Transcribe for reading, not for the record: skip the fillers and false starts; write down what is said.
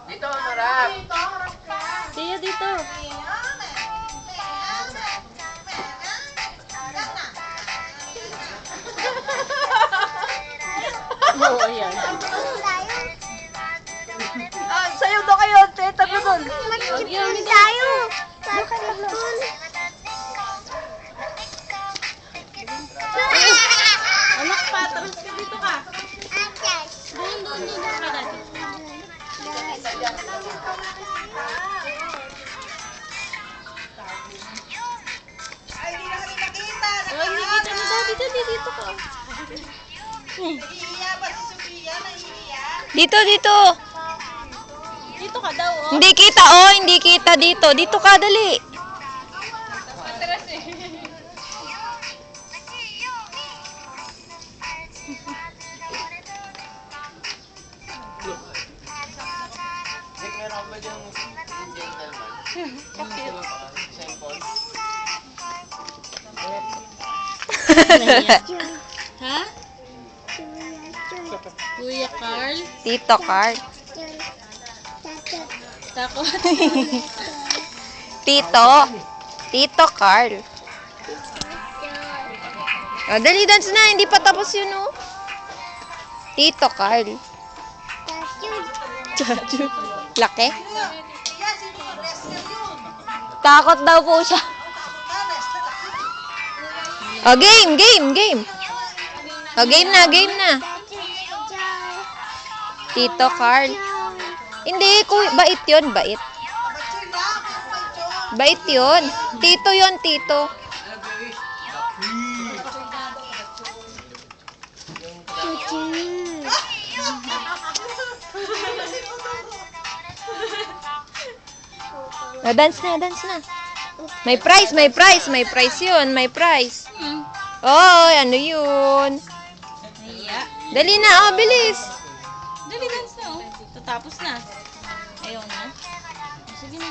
Dito, marap. Tiyo dito. Oo, ayan. Sayo daw kayo. Tatlo doon. Mag-iwan Tayo. Anak, patras ka dito ka. Doon ka dati. Ay, hindi na kami nakita. Oh, hindi kita na dati. Dito ka. Nahihiya ba si Sofia? Nahihiya? Dito, dito. Dito ka daw, oh. Hindi kita, oh. Hindi kita dito. Dito ka, dali. Patras eh. Nick, meron ba yung gentleman? Sample? Ha? Kuya Carl? Tito Carl. Takot? Tito. Tito Carl. Oh, dali, dance na. Hindi pa tapos yun, oh. Tito Carl. Chaju. Laki. Iya, sino ba? Wrestler yun. Takot daw po siya. Wrestler. Oh, game. Oh, game na. Tito Carl. Hindi, bait yun, bait. Mature na. Mature. Bait yun. Tito yun, tito. Oh, dance na. May prize yun, may prize. Oh, ano yun? Naiya. Dali na, oh, bilis. Dali, dance na, oh. Tatapos na. Ayaw na. Sige na,